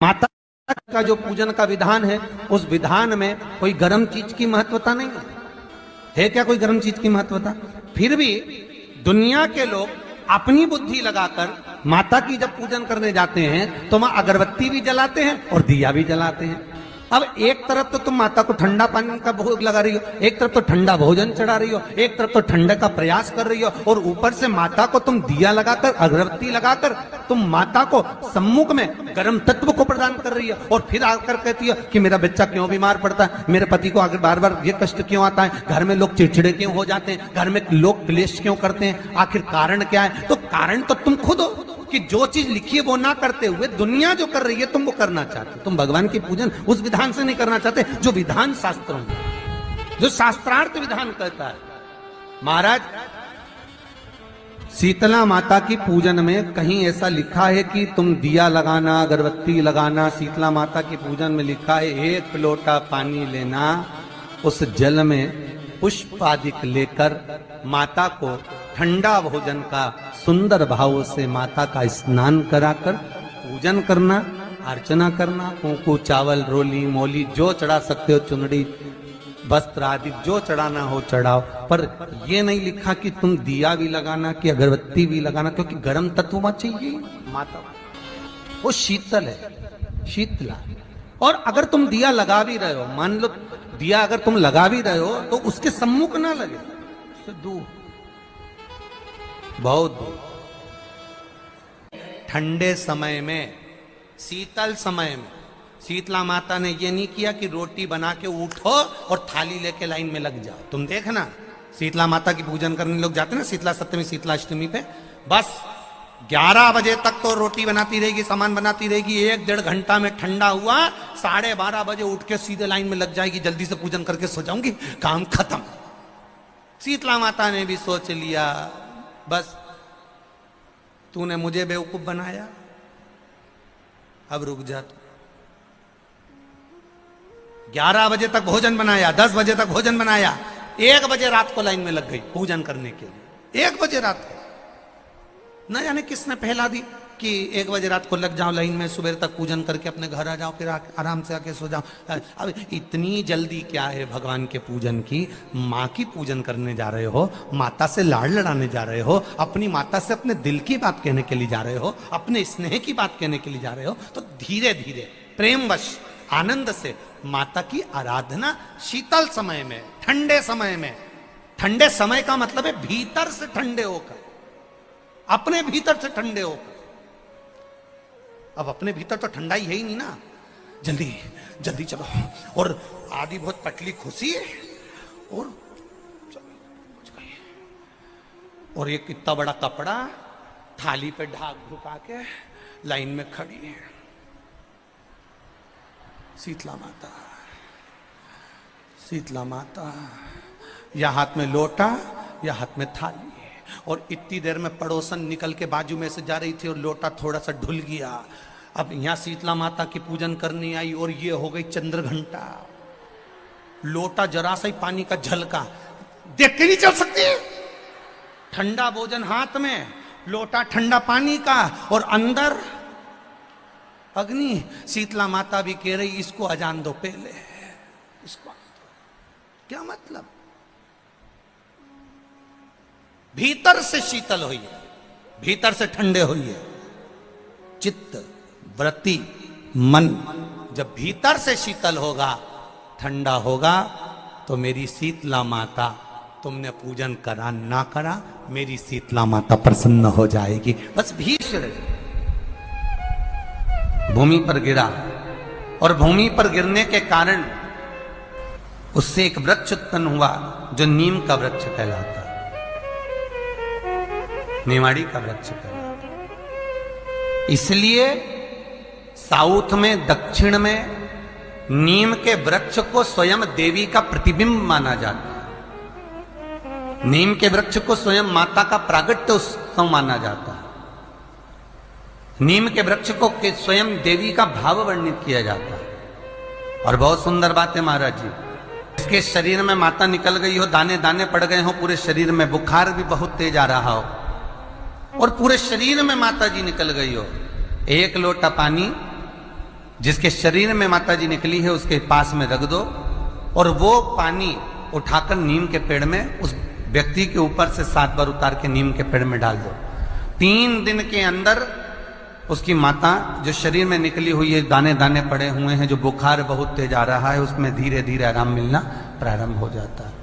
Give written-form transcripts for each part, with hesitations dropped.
माता का जो पूजन का विधान है, उस विधान में कोई गर्म चीज की महत्वता नहीं है क्या? कोई गर्म चीज की महत्वता? फिर भी दुनिया के लोग अपनी बुद्धि लगाकर माता की जब पूजन करने जाते हैं तो वहां अगरबत्ती भी जलाते हैं और दिया भी जलाते हैं। अब एक तरफ तो तुम माता को ठंडा पानी का भोग लगा रही हो, एक तरफ तो ठंडा भोजन चढ़ा रही हो, एक तरफ तो ठंडे का प्रयास कर रही हो, और ऊपर से माता को तुम दिया लगाकर, अगरबत्ती लगाकर तुम माता को सम्मुख में गर्म तत्व को प्रदान कर रही हो। और फिर आकर कहती हो कि मेरा बच्चा क्यों बीमार पड़ता है, मेरे पति को आगे बार बार ये कष्ट क्यों आता है, घर में लोग चिड़चिड़े क्यों हो जाते हैं, घर में लोग क्लेश क्यों करते हैं, आखिर कारण क्या है? तो कारण तो तुम खुद हो कि जो चीज लिखी है वो ना करते हुए दुनिया जो कर रही है तुम वो करना चाहते हो। तुम भगवान की पूजन उस विधान से नहीं करना चाहते जो विधान शास्त्रों में, जो शास्त्रार्थ विधान कहता है। महाराज, शीतला माता की पूजन में कहीं ऐसा लिखा है कि तुम दिया लगाना, अगरबत्ती लगाना? शीतला माता की पूजन में लिखा है एक लोटा पानी लेना, उस जल में पुष्प आदि लेकर माता को ठंडा भोजन का सुंदर भाव से माता का स्नान कराकर पूजन करना, अर्चना करना, कुंकू चावल रोली मोली जो चढ़ा सकते हो, चुनड़ी वस्त्र आदि जो चढ़ाना हो चढ़ाओ, पर यह नहीं लिखा कि तुम दिया भी लगाना कि अगरबत्ती भी लगाना, क्योंकि गर्म तत्व वहां चाहिए। माता वो शीतल है, शीतला। और अगर तुम दिया लगा भी रहे हो, मान लो दिया अगर तुम लगा भी रहे हो तो उसके सम्मुख ना लगे, उससे दूर, बहुत दूर। ठंडे समय में, शीतल समय में शीतला माता ने ये नहीं किया कि रोटी बना के उठो और थाली लेके लाइन में लग जाओ। तुम देखना शीतला माता की पूजन करने लोग जाते ना शीतला सप्तमी, शीतला अष्टमी पे, बस 11 बजे तक तो रोटी बनाती रहेगी, सामान बनाती रहेगी, 1-1.5 घंटा में ठंडा हुआ, 12:30 बजे उठ के सीधे लाइन में लग जाएगी, जल्दी से पूजन करके सो जाऊंगी, काम खत्म। शीतला माता ने भी सोच लिया बस तूने मुझे बेवकूफ बनाया, अब रुक जा तू। 11 बजे तक भोजन बनाया, 10 बजे तक भोजन बनाया, 1 बजे रात को लाइन में लग गई पूजन करने के लिए। 1 बजे रात को न जाने किसने पहला दी कि 1 बजे रात को लग जाओ लाइन में, सुबह तक पूजन करके अपने घर आ जाओ, फिर आराम से आके सो जाओ। अब इतनी जल्दी क्या है भगवान के पूजन की? माँ की पूजन करने जा रहे हो, माता से लाड़ लड़ाने जा रहे हो, अपनी माता से अपने दिल की बात कहने के लिए जा रहे हो, अपने स्नेह की बात कहने के लिए जा रहे हो, तो धीरे धीरे प्रेमवश आनंद से माता की आराधना शीतल समय में, ठंडे समय में। ठंडे समय का मतलब है भीतर से ठंडे होकर, अपने भीतर से ठंडे होकर। अब अपने भीतर तो ठंडा ही है ही नहीं ना, जल्दी जल्दी चलो, और आधी बहुत पतली खुशी है, और ये कितना बड़ा कपड़ा थाली पे ढाक ढुका के लाइन में खड़ी है शीतला माता। शीतला माता, या हाथ में लोटा या हाथ में थाली, और इतनी देर में पड़ोसन निकल के बाजू में से जा रही थी और लोटा थोड़ा सा ढुल गया। अब यहां शीतला माता की पूजन करनी आई और ये हो गई चंद्र घंटा, लोटा जरा सा ही पानी का झलका, देख के नहीं चल सकती। ठंडा भोजन हाथ में, लोटा ठंडा पानी का, और अंदर अग्नि। शीतला माता भी कह रही इसको अजान दो पहले, इसको क्या मतलब? भीतर से शीतल हुई है, भीतर से ठंडे हुई है चित्त, वृत्ति, मन। जब भीतर से शीतल होगा, ठंडा होगा, तो मेरी शीतला माता, तुमने पूजन करा ना करा, मेरी शीतला माता प्रसन्न हो जाएगी। बस भीष्म भूमि पर गिरा, और भूमि पर गिरने के कारण उससे एक वृक्ष उत्पन्न हुआ जो नीम का वृक्ष कहलाता, नेवाड़ी का वृक्ष कहलाता। इसलिए साउथ में, दक्षिण में नीम के वृक्ष को स्वयं देवी का प्रतिबिंब माना जाता है। नीम के वृक्ष को स्वयं माता का प्रागट्य उत्सव माना जाता है। नीम के वृक्ष को स्वयं देवी का भाव वर्णित किया जाता है। और बहुत सुंदर बात है महाराज जी, इसके शरीर में माता निकल गई हो, दाने दाने पड़ गए हो पूरे शरीर में, बुखार भी बहुत तेज आ रहा हो, और पूरे शरीर में माता जी निकल गई हो, 1 लोटा पानी जिसके शरीर में माता जी निकली है उसके पास में रख दो और वो पानी उठाकर नीम के पेड़ में उस व्यक्ति के ऊपर से 7 बार उतार के नीम के पेड़ में डाल दो। 3 दिन के अंदर उसकी माता जो शरीर में निकली हुई है, दाने दाने पड़े हुए हैं, जो बुखार बहुत तेज आ रहा है, उसमें धीरे धीरे आराम मिलना प्रारंभ हो जाता है।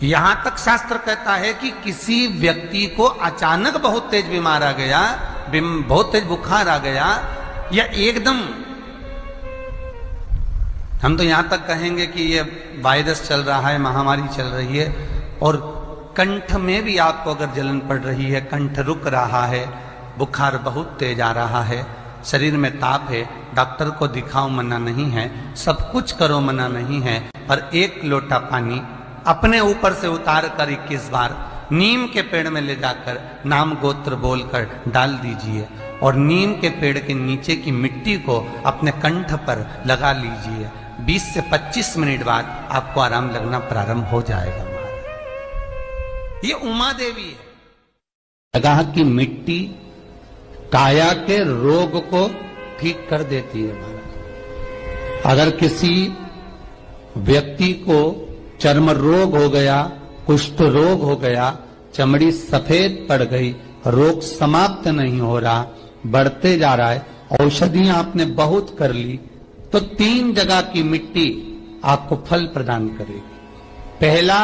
यहां तक शास्त्र कहता है कि किसी व्यक्ति को अचानक बहुत तेज बीमार आ गया, बहुत तेज बुखार आ गया, या एकदम, हम तो यहां तक कहेंगे कि ये वायरस चल रहा है, महामारी चल रही है, और कंठ में भी आपको अगर जलन पड़ रही है, कंठ रुक रहा है, बुखार बहुत तेज आ रहा है, शरीर में ताप है, डॉक्टर को दिखाओ मना नहीं है, सब कुछ करो मना नहीं है, पर 1 लोटा पानी अपने ऊपर से उतार कर 21 बार नीम के पेड़ में ले जाकर नाम गोत्र बोलकर डाल दीजिए और नीम के पेड़ के नीचे की मिट्टी को अपने कंठ पर लगा लीजिए। 20 से 25 मिनट बाद आपको आराम लगना प्रारंभ हो जाएगा। ये उमा देवी है। जगह की मिट्टी काया के रोग को ठीक कर देती है महाराज। अगर किसी व्यक्ति को चर्म रोग हो गया, कुष्ठ रोग हो गया, चमड़ी सफेद पड़ गई, रोग समाप्त नहीं हो रहा, बढ़ते जा रहा है, औषधियां आपने बहुत कर ली, तो 3 जगह की मिट्टी आपको फल प्रदान करेगी। पहला,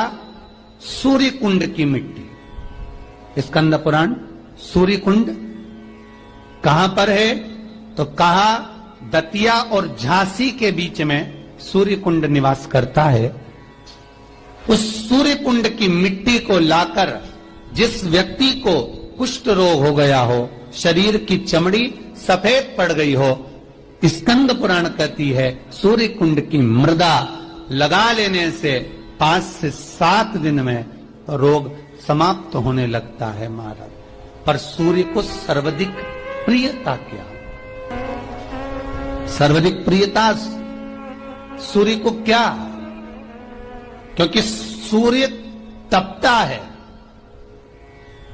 सूर्य कुंड की मिट्टी। स्कंद पुराण सूर्य कुंड कहां पर है? तो कहा दतिया और झांसी के बीच में सूर्य कुंड निवास करता है। उस सूर्य कुंड की मिट्टी को लाकर जिस व्यक्ति को कुष्ठ रोग हो गया हो, शरीर की चमड़ी सफेद पड़ गई हो, स्कंद पुराण कहती है सूर्य कुंड की मृदा लगा लेने से 5 से 7 दिन में रोग समाप्त होने लगता है महाराज। पर सूर्य को सर्वाधिक प्रियता क्या? सर्वाधिक प्रियता सूर्य को क्या? क्योंकि सूर्य तपता है,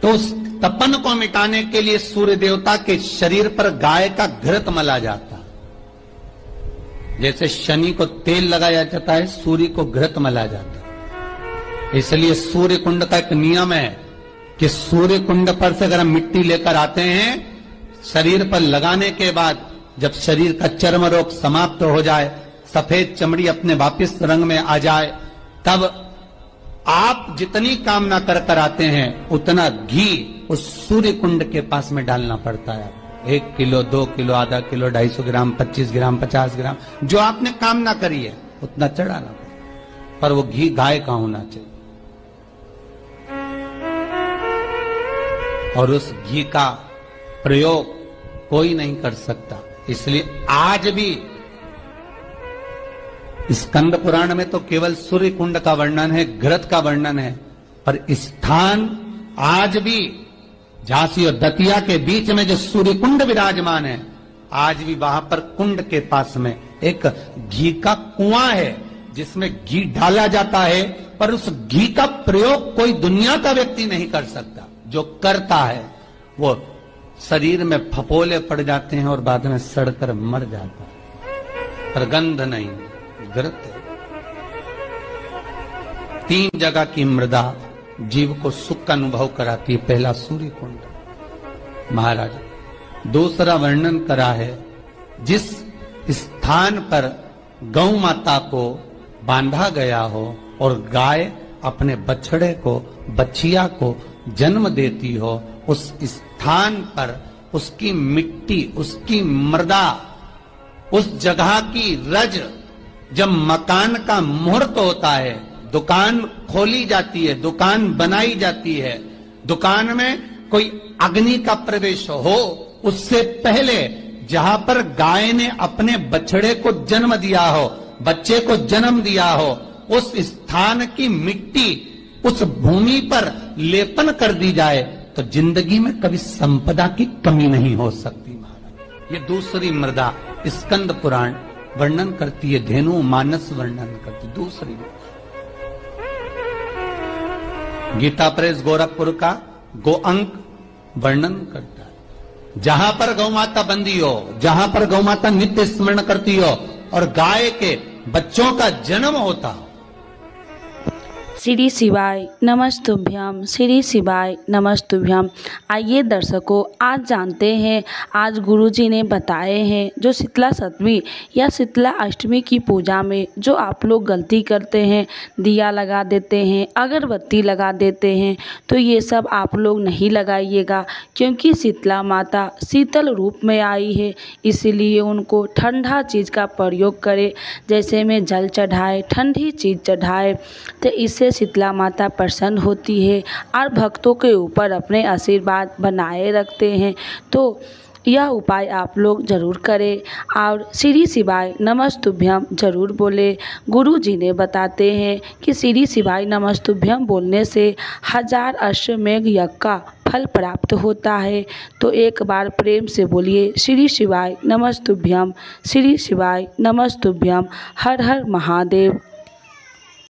तो उस तपन को मिटाने के लिए सूर्य देवता के शरीर पर गाय का घृत मला जाता है। जैसे शनि को तेल लगाया जाता है, सूर्य को घृत मला जाता है। इसलिए सूर्य कुंड का एक नियम है कि सूर्य कुंड पर से अगर हम मिट्टी लेकर आते हैं, शरीर पर लगाने के बाद जब शरीर का चर्म रोग समाप्त हो जाए, सफेद चमड़ी अपने वापिस रंग में आ जाए, तब आप जितनी कामना कर कर आते हैं उतना घी उस सूर्य कुंड के पास में डालना पड़ता है। 1 किलो, 2 किलो, आधा किलो, 250 ग्राम, 25 ग्राम, 50 ग्राम, जो आपने कामना करी है उतना चढ़ाना पड़ता। पर वो घी गाय का होना चाहिए, और उस घी का प्रयोग कोई नहीं कर सकता। इसलिए आज भी स्कंद पुराण में तो केवल सूर्य कुंड का वर्णन है, घृत का वर्णन है, पर स्थान आज भी झांसी और दतिया के बीच में जो सूर्य कुंड विराजमान है, आज भी वहां पर कुंड के पास में एक घी का कुआं है जिसमें घी डाला जाता है, पर उस घी का प्रयोग कोई दुनिया का व्यक्ति नहीं कर सकता। जो करता है वो शरीर में फपोले पड़ जाते हैं और बाद में सड़कर मर जाता है, पर गंध नहीं, घृत। 3 जगह की मृदा जीव को सुख का अनुभव कराती है। पहला सूर्य कुंड महाराज। दूसरा वर्णन करा है, जिस स्थान पर गौ माता को बांधा गया हो और गाय अपने बछड़े को, बछिया को जन्म देती हो, उस स्थान पर उसकी मिट्टी, उसकी मृदा, उस जगह की रज, जब मकान का मुहूर्त होता है, दुकान खोली जाती है, दुकान बनाई जाती है, दुकान में कोई अग्नि का प्रवेश हो, उससे पहले जहां पर गाय ने अपने बछड़े को जन्म दिया हो, बच्चे को जन्म दिया हो, उस स्थान की मिट्टी उस भूमि पर लेपन कर दी जाए तो जिंदगी में कभी संपदा की कमी नहीं हो सकती महाराज। ये दूसरी मृदा स्कंद पुराण वर्णन करती है, धेनु मानस वर्णन करती। दूसरी गीता प्रेस गोरखपुर का गोअंक वर्णन करता है। जहां पर गौ माता बंदी हो, जहां पर गौ माता नित्य स्मरण करती हो और गाय के बच्चों का जन्म होता हो। श्री शिवाय नमस्तुभ्यम, श्री शिवाय नमस्तुभ्यम। आइए दर्शकों, आज जानते हैं, आज गुरुजी ने बताए हैं जो शीतला सप्तमी या शीतला अष्टमी की पूजा में जो आप लोग गलती करते हैं, दिया लगा देते हैं, अगरबत्ती लगा देते हैं, तो ये सब आप लोग नहीं लगाइएगा, क्योंकि शीतला माता शीतल रूप में आई है, इसीलिए उनको ठंडा चीज़ का प्रयोग करें। जैसे में जल चढ़ाए, ठंडी चीज़ चढ़ाए, तो इससे शीतला माता प्रसन्न होती है और भक्तों के ऊपर अपने आशीर्वाद बनाए रखते हैं। तो यह उपाय आप लोग ज़रूर करें और श्री शिवाय नमस्तुभ्यम ज़रूर बोले। गुरु जी ने बताते हैं कि श्री शिवाय नमस्तुभ्यम बोलने से 1000 अश्वमेघ यज्ञ का फल प्राप्त होता है। तो एक बार प्रेम से बोलिए श्री शिवाय नमस्तुभ्यम, श्री शिवाय नमस्तुभ्यम। हर हर महादेव।